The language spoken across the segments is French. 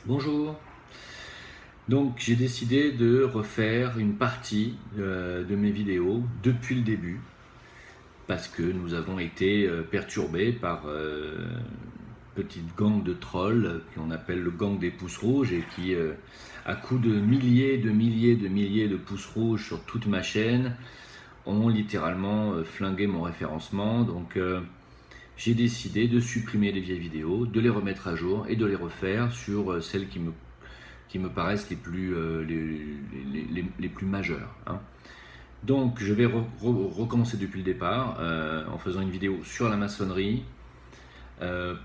Bonjour. Donc j'ai décidé de refaire une partie de mes vidéos depuis le début parce que nous avons été perturbés par une petite gang de trolls qu'on appelle le gang des pouces rouges et qui, à coups de milliers, de pouces rouges sur toute ma chaîne, ont littéralement flingué mon référencement. Donc j'ai décidé de supprimer les vieilles vidéos, de les remettre à jour et de les refaire sur celles qui me paraissent les plus majeures, hein. Donc je vais recommencer depuis le départ en faisant une vidéo sur la maçonnerie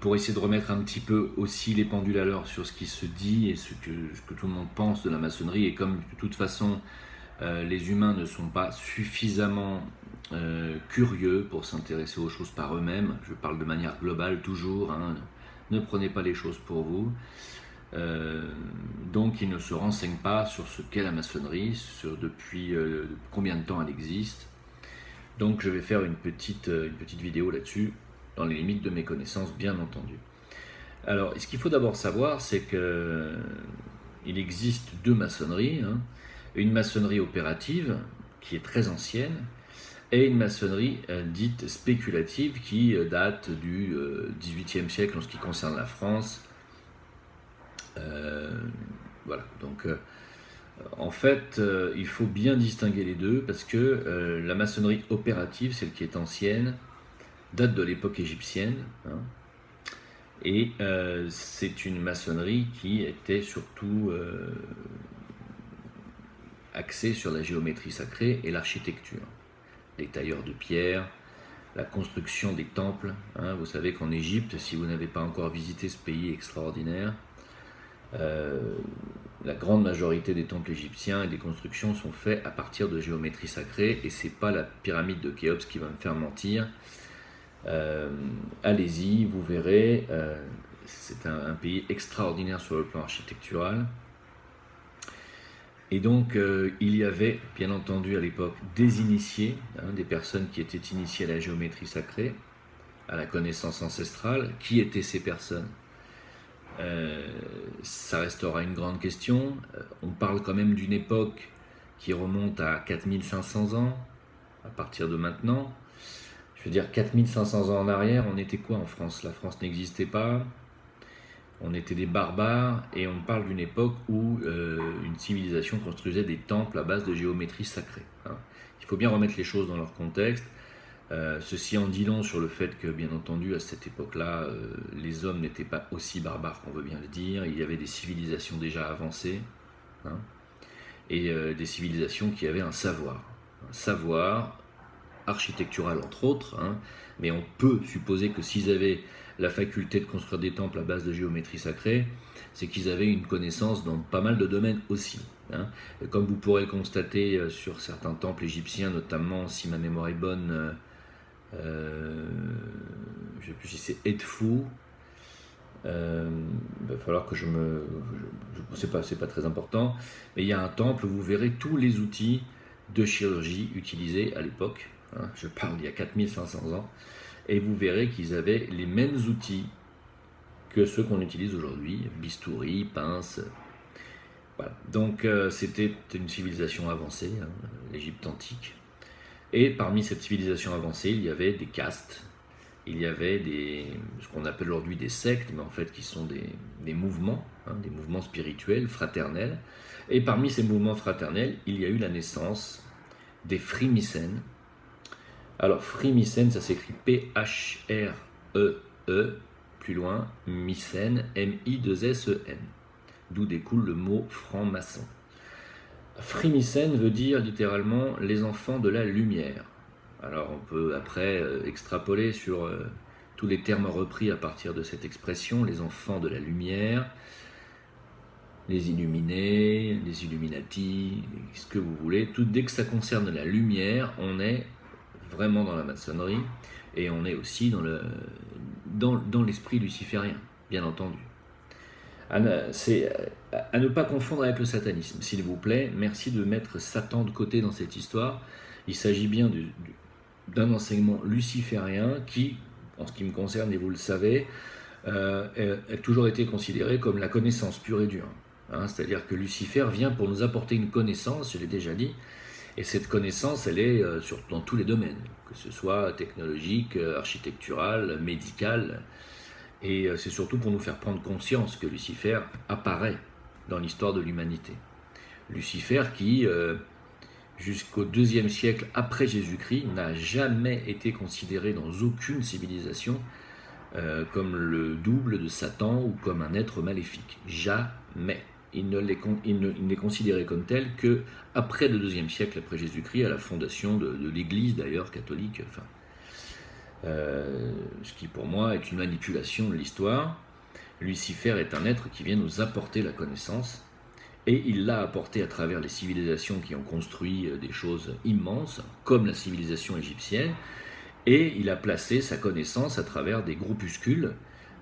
pour essayer de remettre un petit peu aussi les pendules à l'heure sur ce qui se dit et ce que tout le monde pense de la maçonnerie. Et comme de toute façon les humains ne sont pas suffisamment curieux pour s'intéresser aux choses par eux-mêmes, je parle de manière globale toujours, hein, ne prenez pas les choses pour vous. Donc ils ne se renseignent pas sur ce qu'est la maçonnerie, sur depuis combien de temps elle existe. Donc je vais faire une petite vidéo là-dessus, dans les limites de mes connaissances bien entendu. Alors ce qu'il faut d'abord savoir, c'est que il existe deux maçonneries, hein. Une maçonnerie opérative qui est très ancienne et une maçonnerie dite spéculative qui date du XVIIIe siècle en ce qui concerne la France. Voilà, donc en fait il faut bien distinguer les deux parce que la maçonnerie opérative, celle qui est ancienne, date de l'époque égyptienne, hein, et c'est une maçonnerie qui était surtout axée sur la géométrie sacrée et l'architecture, les tailleurs de pierre, la construction des temples, hein. Vous savez qu'en Égypte, si vous n'avez pas encore visité ce pays extraordinaire, la grande majorité des temples égyptiens et des constructions sont faits à partir de géométrie sacrée, et c'est pas la pyramide de Khéops qui va me faire mentir. Allez-y, vous verrez, c'est un pays extraordinaire sur le plan architectural. Et donc il y avait bien entendu à l'époque des initiés, hein, des personnes qui étaient initiées à la géométrie sacrée, à la connaissance ancestrale. Qui étaient ces personnes? Ça restera une grande question. On parle quand même d'une époque qui remonte à 4500 ans, à partir de maintenant. Je veux dire, 4500 ans en arrière, on était quoi en France? La France n'existait pas, on était des barbares, et on parle d'une époque où une civilisation construisait des temples à base de géométrie sacrée, hein. Il faut bien remettre les choses dans leur contexte. Ceci en dit long sur le fait que, bien entendu, à cette époque-là, les hommes n'étaient pas aussi barbares qu'on veut bien le dire. Il y avait des civilisations déjà avancées, hein, et des civilisations qui avaient un savoir architectural entre autres, hein, mais on peut supposer que s'ils avaient la faculté de construire des temples à base de géométrie sacrée, c'est qu'ils avaient une connaissance dans pas mal de domaines aussi, hein. Comme vous pourrez le constater sur certains temples égyptiens, notamment, si ma mémoire est bonne, je ne sais plus si c'est Edfou. Il va falloir que c'est pas très important, mais il y a un temple où vous verrez tous les outils de chirurgie utilisés à l'époque, hein, je parle d'il y a 4500 ans, et vous verrez qu'ils avaient les mêmes outils que ceux qu'on utilise aujourd'hui, bistouri, pince, voilà. Donc c'était une civilisation avancée, hein, l'Égypte antique. Et parmi cette civilisation avancée, il y avait des castes, il y avait ce qu'on appelle aujourd'hui des sectes, mais en fait qui sont des mouvements, hein, des mouvements spirituels, fraternels. Et parmi ces mouvements fraternels, il y a eu la naissance des Frimicènes. Alors Frimicènes, ça s'écrit P-H-R-E-E, plus loin, Mycène, M-I-2-S-E-N, d'où découle le mot franc-maçon. Frimicène veut dire littéralement les enfants de la lumière. Alors on peut après extrapoler sur tous les termes repris à partir de cette expression, les enfants de la lumière, les illuminés, les illuminati, ce que vous voulez. Dès que ça concerne la lumière, on est vraiment dans la maçonnerie, et on est aussi dans l'esprit luciférien, bien entendu. C'est à ne pas confondre avec le satanisme, s'il vous plaît. Merci de mettre Satan de côté dans cette histoire. Il s'agit bien d'un enseignement luciférien qui, en ce qui me concerne, et vous le savez, a toujours été considérée comme la connaissance pure et dure. Hein, c'est-à-dire que Lucifer vient pour nous apporter une connaissance, je l'ai déjà dit, et cette connaissance, elle est dans tous les domaines, que ce soit technologique, architectural, médical, et c'est surtout pour nous faire prendre conscience que Lucifer apparaît dans l'histoire de l'humanité. Lucifer qui, jusqu'au IIe siècle après Jésus-Christ, n'a jamais été considéré dans aucune civilisation comme le double de Satan ou comme un être maléfique. Jamais. Il n'est considéré comme tel qu'après le IIe siècle après Jésus-Christ, à la fondation de l'Église d'ailleurs catholique, enfin, ce qui pour moi est une manipulation de l'histoire. Lucifer est un être qui vient nous apporter la connaissance, et il l'a apporté à travers les civilisations qui ont construit des choses immenses, comme la civilisation égyptienne, et il a placé sa connaissance à travers des groupuscules,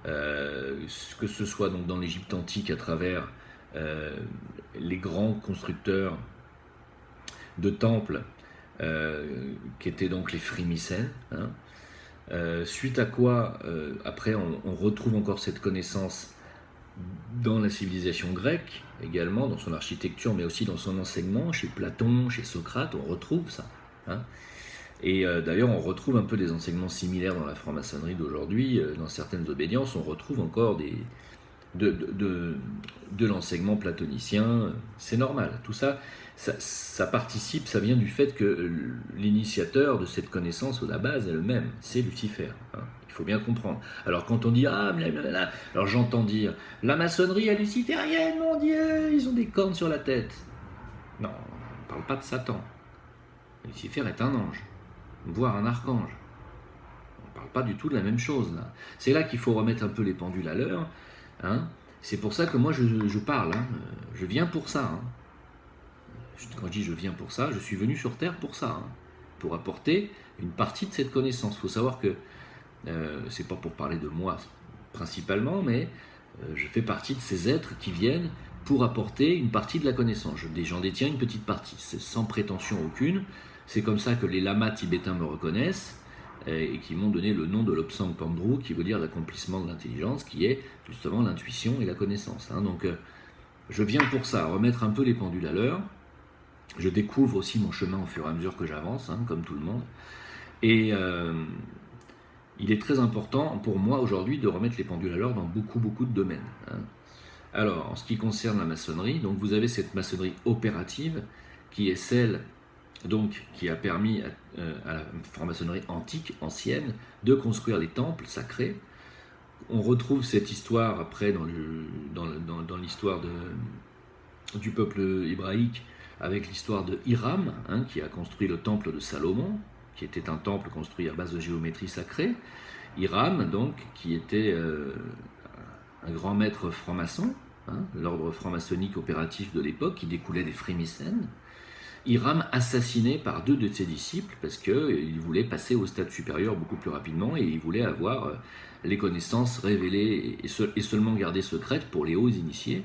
que ce soit donc dans l'Égypte antique à travers les grands constructeurs de temples, qui étaient donc les Phrimicènes, hein, suite à quoi, après, on retrouve encore cette connaissance dans la civilisation grecque, également, dans son architecture, mais aussi dans son enseignement, chez Platon, chez Socrate, on retrouve ça. Hein. Et d'ailleurs, on retrouve un peu des enseignements similaires dans la franc-maçonnerie d'aujourd'hui. Dans certaines obédiences, on retrouve encore de l'enseignement platonicien. C'est normal. Tout ça, ça participe, ça vient du fait que l'initiateur de cette connaissance, à la base, est le même, c'est Lucifer. Hein. Il faut bien comprendre. Alors quand on dit ah blablabla, alors j'entends dire la maçonnerie est luciférienne, mon Dieu, ils ont des cornes sur la tête. Non, on ne parle pas de Satan. Lucifer est un ange, voire un archange. On ne parle pas du tout de la même chose là. C'est là qu'il faut remettre un peu les pendules à l'heure. Hein. C'est pour ça que moi je parle. Hein. Je viens pour ça. Hein. Quand je dis je viens pour ça, je suis venu sur Terre pour ça. Hein. Pour apporter une partie de cette connaissance. Il faut savoir que c'est pas pour parler de moi principalement, mais je fais partie de ces êtres qui viennent pour apporter une partie de la connaissance. J'en détiens une petite partie, c'est sans prétention aucune. C'est comme ça que les lamas tibétains me reconnaissent et qui m'ont donné le nom de l'Obsang Pandru, qui veut dire l'accomplissement de l'intelligence, qui est justement l'intuition et la connaissance. Hein. Donc je viens pour ça, remettre un peu les pendules à l'heure. Je découvre aussi mon chemin au fur et à mesure que j'avance, hein, comme tout le monde. Et il est très important pour moi aujourd'hui de remettre les pendules à l'heure dans beaucoup de domaines. Hein. Alors, en ce qui concerne la maçonnerie, donc vous avez cette maçonnerie opérative qui est celle donc, qui a permis à la franc-maçonnerie antique, ancienne, de construire les temples sacrés. On retrouve cette histoire après dans l'histoire du peuple hébraïque avec l'histoire de Hiram, hein, qui a construit le temple de Salomon, qui était un temple construit à base de géométrie sacrée. Hiram, donc, qui était un grand maître franc-maçon, hein, l'ordre franc-maçonnique opératif de l'époque, qui découlait des Phrimicènes. Hiram assassiné par 2 de ses disciples parce qu'il voulait passer au stade supérieur beaucoup plus rapidement et il voulait avoir les connaissances révélées et seulement gardées secrètes pour les hauts initiés.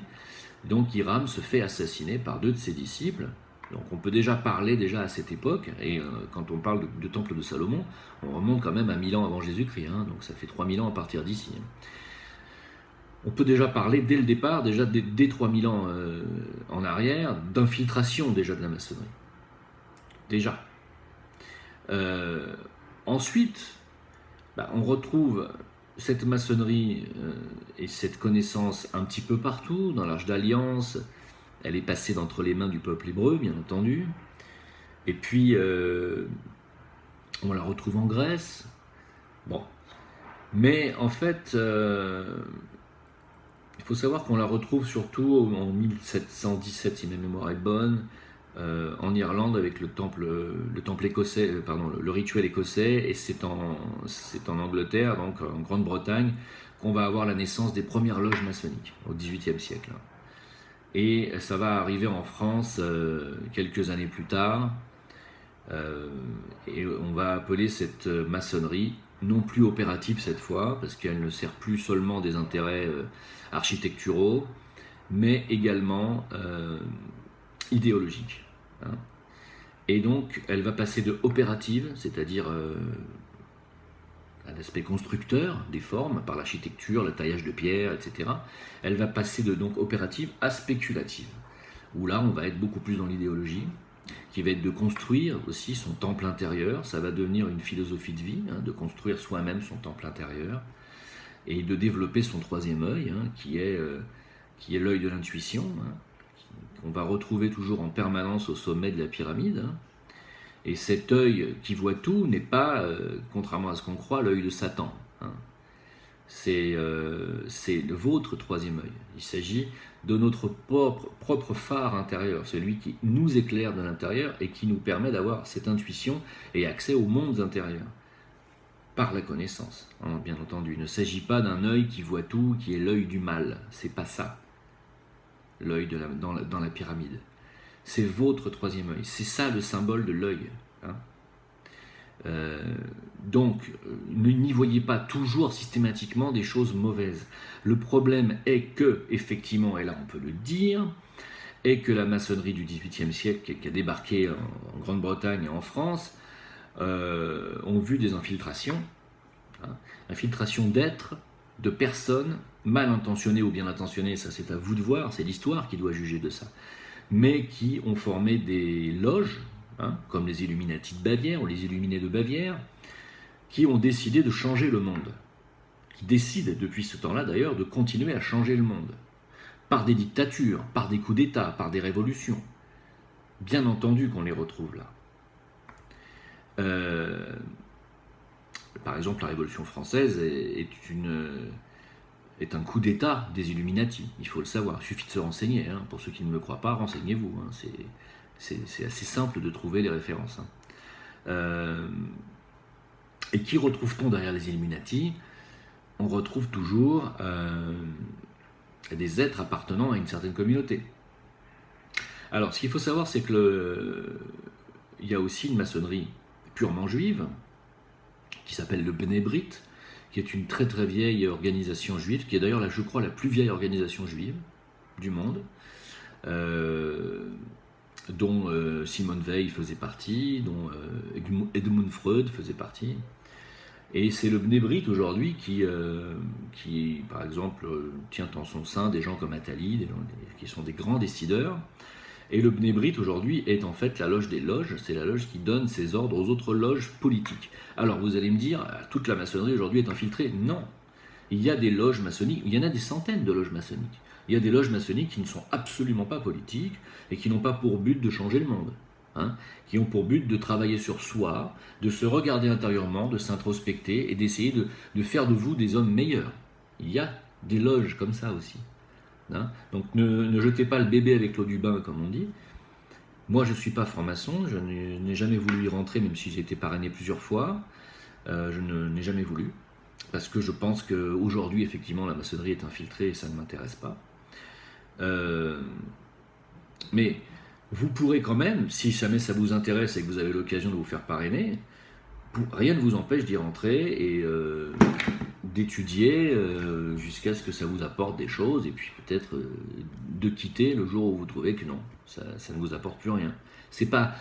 Donc Hiram se fait assassiner par 2 de ses disciples. Donc on peut déjà parler à cette époque, et quand on parle de temple de Salomon, on remonte quand même à 1000 ans avant Jésus-Christ, hein, donc ça fait 3000 ans à partir d'ici. On peut déjà parler dès le départ, dès 3000 ans en arrière, d'infiltration déjà de la maçonnerie. Déjà. Ensuite, on retrouve cette maçonnerie et cette connaissance un petit peu partout, dans l'Arche d'Alliance. Elle est passée d'entre les mains du peuple hébreu, bien entendu. Et puis, on la retrouve en Grèce. Bon. Mais en fait, il faut savoir qu'on la retrouve surtout en 1717, si ma mémoire est bonne, en Irlande avec le temple écossais, le rituel écossais, et c'est en Angleterre, donc en Grande-Bretagne, qu'on va avoir la naissance des premières loges maçonniques au XVIIIe siècle. Et ça va arriver en France quelques années plus tard, et on va appeler cette maçonnerie non plus opérative cette fois, parce qu'elle ne sert plus seulement des intérêts architecturaux, mais également idéologiques. Hein. Et donc, elle va passer de opérative, c'est-à-dire à l'aspect constructeur des formes, par l'architecture, le taillage de pierre, etc., elle va passer de donc opérative à spéculative, où là on va être beaucoup plus dans l'idéologie, qui va être de construire aussi son temple intérieur. Ça va devenir une philosophie de vie, de construire soi-même son temple intérieur, et de développer son troisième œil, qui est l'œil de l'intuition, qu'on va retrouver toujours en permanence au sommet de la pyramide. Et cet œil qui voit tout n'est pas, contrairement à ce qu'on croit, l'œil de Satan. C'est votre troisième œil. Il s'agit de notre propre phare intérieur, celui qui nous éclaire de l'intérieur et qui nous permet d'avoir cette intuition et accès aux mondes intérieurs, par la connaissance, bien entendu. Il ne s'agit pas d'un œil qui voit tout, qui est l'œil du mal. C'est pas ça, l'œil dans la pyramide. C'est votre troisième œil. C'est ça le symbole de l'œil. Donc, n'y voyez pas toujours systématiquement des choses mauvaises. Le problème est que, effectivement, et là on peut le dire, est que la maçonnerie du XVIIIe siècle, qui a débarqué en Grande-Bretagne et en France, ont vu des infiltrations, infiltrations d'êtres, de personnes mal intentionnées ou bien intentionnées, ça c'est à vous de voir, c'est l'histoire qui doit juger de ça, mais qui ont formé des loges, comme les Illuminati de Bavière ou les Illuminés de Bavière, qui ont décidé de changer le monde, qui décident depuis ce temps-là d'ailleurs de continuer à changer le monde, par des dictatures, par des coups d'État, par des révolutions. Bien entendu qu'on les retrouve là. Par exemple, la Révolution française est un coup d'État des Illuminati, il faut le savoir. Il suffit de se renseigner, pour ceux qui ne me croient pas, renseignez-vous, c'est assez simple de trouver les références. Et qui retrouve-t-on derrière les Illuminati? On retrouve toujours des êtres appartenant à une certaine communauté. Alors, ce qu'il faut savoir, c'est que il y a aussi une maçonnerie purement juive, qui s'appelle le Bnei Brit, qui est une très très vieille organisation juive, qui est d'ailleurs, je crois, la plus vieille organisation juive du monde, dont Simone Weil faisait partie, dont Edmund Freud faisait partie. Et c'est le Bnei Brit aujourd'hui qui, par exemple, tient en son sein des gens comme Attali, qui sont des grands décideurs. Et le Bnei Brit aujourd'hui est en fait la loge des loges, c'est la loge qui donne ses ordres aux autres loges politiques. Alors vous allez me dire, toute la maçonnerie aujourd'hui est infiltrée. Non, il y a des loges maçonniques, il y en a des centaines de loges maçonniques. Il y a des loges maçonniques qui ne sont absolument pas politiques et qui n'ont pas pour but de changer le monde, qui ont pour but de travailler sur soi, de se regarder intérieurement, de s'introspecter et d'essayer de faire de vous des hommes meilleurs. Il y a des loges comme ça aussi. Donc ne jetez pas le bébé avec l'eau du bain, comme on dit. Moi je ne suis pas franc-maçon, je n'ai jamais voulu y rentrer, même si j'ai été parrainé plusieurs fois. Je n'ai jamais voulu, parce que je pense qu'aujourd'hui effectivement la maçonnerie est infiltrée et ça ne m'intéresse pas. Mais vous pourrez quand même, si jamais ça vous intéresse et que vous avez l'occasion de vous faire parrainer, rien ne vous empêche d'y rentrer et d'étudier jusqu'à ce que ça vous apporte des choses, et puis peut-être de quitter le jour où vous trouvez que non, ça ne vous apporte plus rien. C'est pas...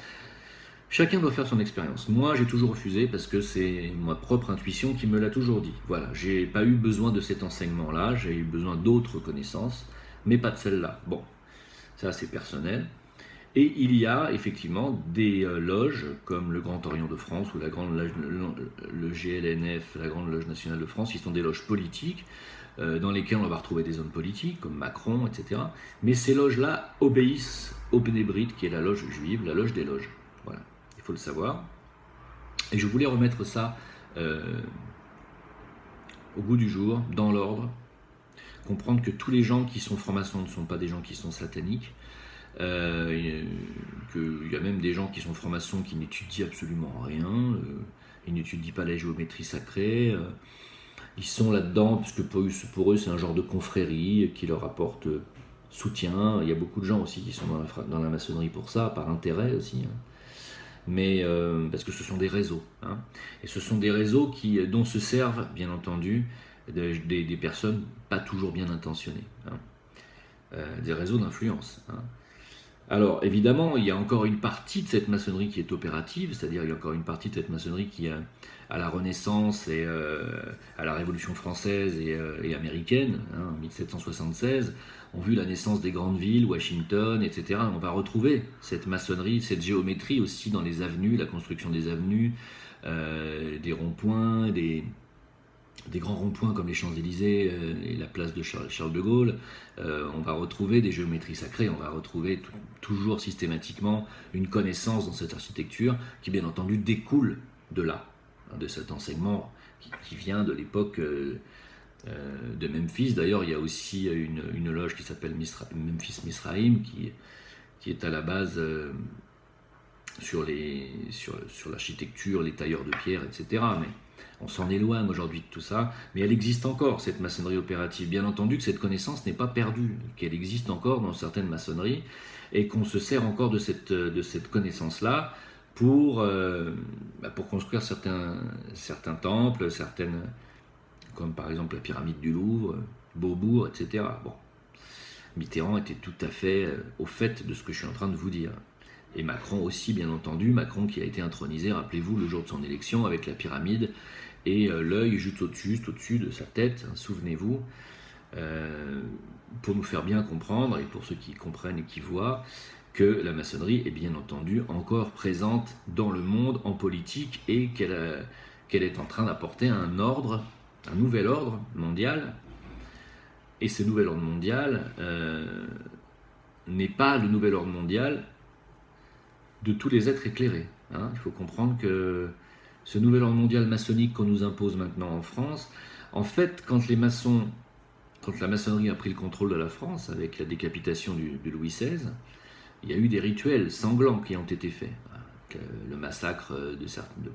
Chacun doit faire son expérience. Moi, j'ai toujours refusé parce que c'est ma propre intuition qui me l'a toujours dit. Voilà, j'ai pas eu besoin de cet enseignement-là, j'ai eu besoin d'autres connaissances, mais pas de celle-là. Bon, ça c'est personnel. Et il y a effectivement des loges comme le Grand Orient de France ou le GLNF, la Grande Loge Nationale de France, qui sont des loges politiques dans lesquelles on va retrouver des hommes politiques comme Macron, etc. Mais ces loges-là obéissent au Bnei Brit, qui est la loge juive, la loge des loges. Voilà, il faut le savoir. Et je voulais remettre ça au goût du jour, dans l'ordre, comprendre que tous les gens qui sont francs-maçons ne sont pas des gens qui sont sataniques. Il y a même des gens qui sont francs-maçons qui n'étudient absolument rien, ils n'étudient pas la géométrie sacrée, ils sont là-dedans parce que pour eux c'est un genre de confrérie qui leur apporte soutien. Il y a beaucoup de gens aussi qui sont dans la maçonnerie pour ça, par intérêt aussi, mais parce que ce sont des réseaux, et ce sont des réseaux dont se servent bien entendu des personnes pas toujours bien intentionnées, des réseaux d'influence. Alors évidemment, il y a encore une partie de cette maçonnerie qui est opérative, c'est-à-dire il y a encore une partie de cette maçonnerie qui, à la Renaissance et à la Révolution française et américaine, hein, en 1776, ont vu la naissance des grandes villes, Washington, etc. On va retrouver cette maçonnerie, cette géométrie aussi dans les avenues, la construction des avenues, des ronds-points, des grands ronds-points comme les Champs-Élysées et la place de Charles de Gaulle. On va retrouver des géométries sacrées, on va retrouver toujours systématiquement une connaissance dans cette architecture qui bien entendu découle de là, hein, de cet enseignement qui vient de l'époque de Memphis. D'ailleurs, il y a aussi une loge qui s'appelle Memphis Misraïm qui est à la base sur l'architecture, les tailleurs de pierre, etc. Mais on s'en éloigne aujourd'hui de tout ça, mais elle existe encore, cette maçonnerie opérative. Bien entendu que cette connaissance n'est pas perdue, qu'elle existe encore dans certaines maçonneries, et qu'on se sert encore de cette connaissance-là pour construire certains temples, comme par exemple la pyramide du Louvre, Beaubourg, etc. Bon, Mitterrand était tout à fait au fait de ce que je suis en train de vous dire. Et Macron aussi, bien entendu, Macron qui a été intronisé, rappelez-vous, le jour de son élection, avec la pyramide, et l'œil juste au-dessus de sa tête, hein, souvenez-vous, pour nous faire bien comprendre, et pour ceux qui comprennent et qui voient, que la maçonnerie est bien entendu encore présente dans le monde en politique, et qu'elle est en train d'apporter un nouvel ordre mondial. Et ce nouvel ordre mondial n'est pas le nouvel ordre mondial de tous les êtres éclairés. Hein. Il faut comprendre que ce nouvel ordre mondial maçonnique qu'on nous impose maintenant en France, en fait, quand la maçonnerie a pris le contrôle de la France avec la décapitation de Louis XVI, il y a eu des rituels sanglants qui ont été faits. Le massacre de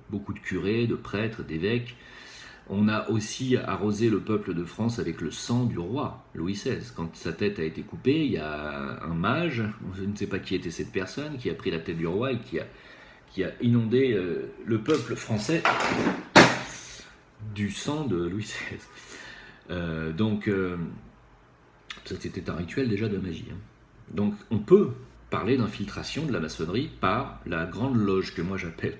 beaucoup de curés, de prêtres, d'évêques. On a aussi arrosé le peuple de France avec le sang du roi Louis XVI. Quand sa tête a été coupée, il y a un mage, je ne sais pas qui était cette personne, qui a pris la tête du roi et qui a inondé le peuple français du sang de Louis XVI. Donc, c'était un rituel déjà de magie. Hein. Donc, on peut parler d'infiltration de la maçonnerie par la grande loge que moi j'appelle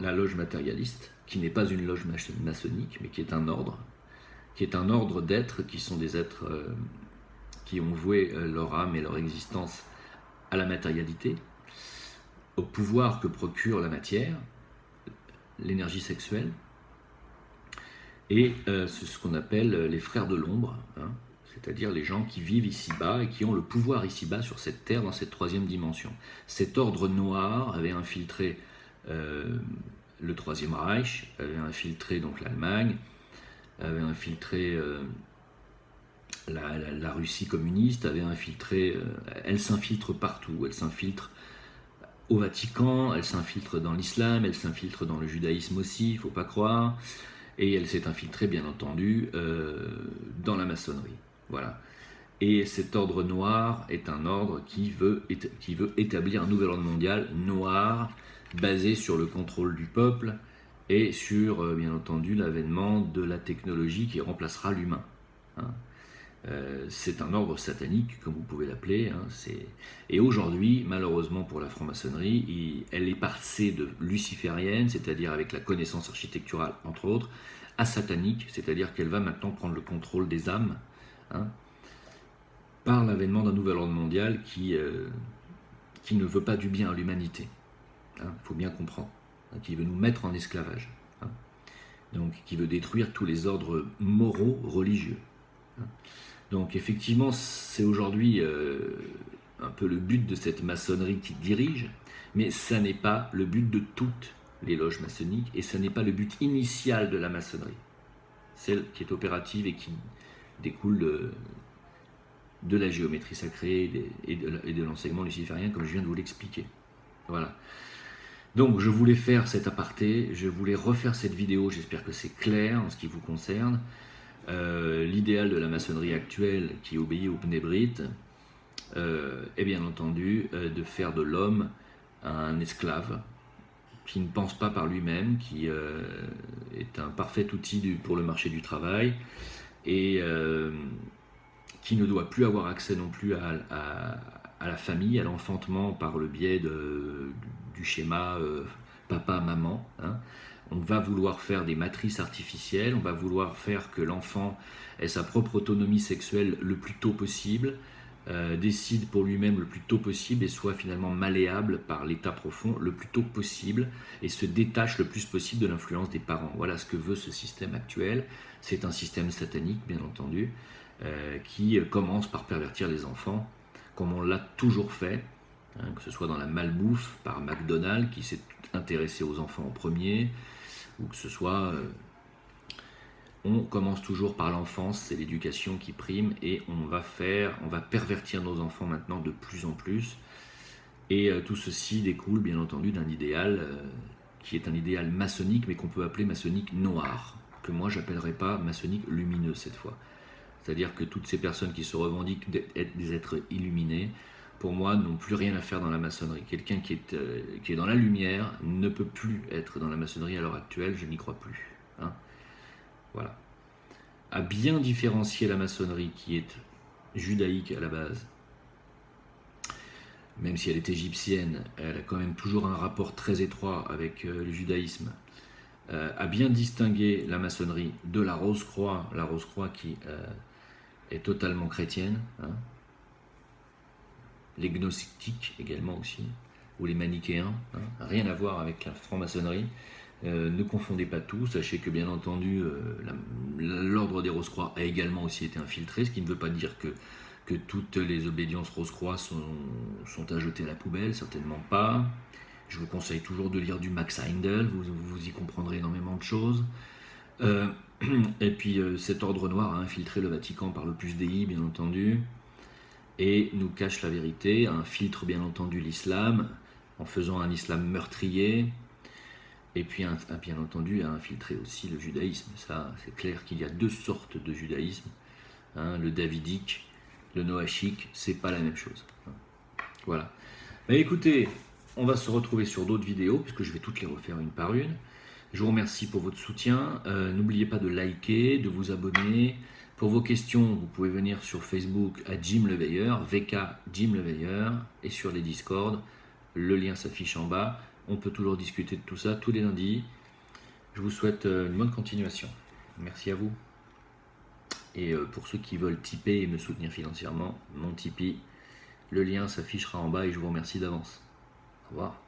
la loge matérialiste, qui n'est pas une loge maçonnique, mais qui est un ordre d'êtres qui sont des êtres qui ont voué leur âme et leur existence à la matérialité, au pouvoir que procure la matière, l'énergie sexuelle, et c'est ce qu'on appelle les frères de l'ombre, hein, c'est-à-dire les gens qui vivent ici-bas et qui ont le pouvoir ici-bas sur cette terre, dans cette troisième dimension. Cet ordre noir avait infiltré le Troisième Reich, avait infiltré donc l'Allemagne, avait infiltré la Russie communiste, avait infiltré, elle s'infiltre partout, elle s'infiltre au Vatican, elle s'infiltre dans l'islam, elle s'infiltre dans le judaïsme aussi, il ne faut pas croire, et elle s'est infiltrée bien entendu dans la maçonnerie. Voilà. Et cet ordre noir est un ordre qui veut établir un nouvel ordre mondial noir, basé sur le contrôle du peuple et sur, bien entendu, l'avènement de la technologie qui remplacera l'humain. Hein. C'est un ordre satanique, comme vous pouvez l'appeler. Hein, et aujourd'hui, malheureusement pour la franc-maçonnerie, elle est passée de luciférienne, c'est-à-dire avec la connaissance architecturale, entre autres, à satanique, c'est-à-dire qu'elle va maintenant prendre le contrôle des âmes, hein, par l'avènement d'un nouvel ordre mondial qui ne veut pas du bien à l'humanité. Il faut bien comprendre, hein, qui veut nous mettre en esclavage, hein, donc qui veut détruire tous les ordres moraux religieux. Hein. Donc effectivement, c'est aujourd'hui un peu le but de cette maçonnerie qui dirige, mais ça n'est pas le but de toutes les loges maçonniques, et ça n'est pas le but initial de la maçonnerie, celle qui est opérative et qui découle de la géométrie sacrée et de l'enseignement luciférien, comme je viens de vous l'expliquer. Voilà. Donc je voulais faire cet aparté, je voulais refaire cette vidéo, j'espère que c'est clair en ce qui vous concerne. L'idéal de la maçonnerie actuelle qui obéit au pnébrite est bien entendu de faire de l'homme un esclave qui ne pense pas par lui-même, qui est un parfait outil pour le marché du travail et qui ne doit plus avoir accès non plus à la famille, à l'enfantement par le biais du schéma papa-maman. Hein. On va vouloir faire des matrices artificielles, on va vouloir faire que l'enfant ait sa propre autonomie sexuelle le plus tôt possible, décide pour lui-même le plus tôt possible et soit finalement malléable par l'état profond le plus tôt possible et se détache le plus possible de l'influence des parents. Voilà ce que veut ce système actuel. C'est un système satanique, bien entendu, qui commence par pervertir les enfants, comme on l'a toujours fait, hein, que ce soit dans la malbouffe par McDonald's qui s'est intéressé aux enfants en premier, ou que ce soit... on commence toujours par l'enfance, c'est l'éducation qui prime, et on va pervertir nos enfants maintenant de plus en plus. Et tout ceci découle bien entendu d'un idéal qui est un idéal maçonnique, mais qu'on peut appeler maçonnique noir, que moi j'appellerais pas maçonnique lumineux cette fois. C'est-à-dire que toutes ces personnes qui se revendiquent d'être des êtres illuminés, pour moi, n'ont plus rien à faire dans la maçonnerie. Quelqu'un qui est dans la lumière ne peut plus être dans la maçonnerie à l'heure actuelle, je n'y crois plus. Hein. Voilà. À bien différencier la maçonnerie qui est judaïque à la base, même si elle est égyptienne, elle a quand même toujours un rapport très étroit avec le judaïsme, à bien distinguer la maçonnerie de la Rose-Croix qui est totalement chrétienne, hein. Les gnostiques également aussi, ou les manichéens, hein, rien à voir avec la franc-maçonnerie. Ne confondez pas tout, sachez que bien entendu l'ordre des Rose-Croix a également aussi été infiltré, ce qui ne veut pas dire que toutes les obédiences Rose-Croix sont à jeter à la poubelle, certainement pas. Je vous conseille toujours de lire du Max Heindel, vous y comprendrez énormément de choses. Et puis cet ordre noir a infiltré le Vatican par l'Opus Dei, bien entendu, et nous cache la vérité, infiltre bien entendu l'islam, en faisant un islam meurtrier, et puis bien entendu a infiltré aussi le judaïsme. Ça, c'est clair qu'il y a deux sortes de judaïsme, hein, le davidique, le noachique, c'est pas la même chose. Voilà. Mais écoutez, on va se retrouver sur d'autres vidéos, puisque je vais toutes les refaire une par une. Je vous remercie pour votre soutien. N'oubliez pas de liker, de vous abonner. Pour vos questions, vous pouvez venir sur Facebook à Jim Le Veilleur, VK Jim Le Veilleur, et sur les Discord, le lien s'affiche en bas. On peut toujours discuter de tout ça tous les lundis. Je vous souhaite une bonne continuation. Merci à vous. Et pour ceux qui veulent tiper et me soutenir financièrement, mon Tipeee, le lien s'affichera en bas et je vous remercie d'avance. Au revoir.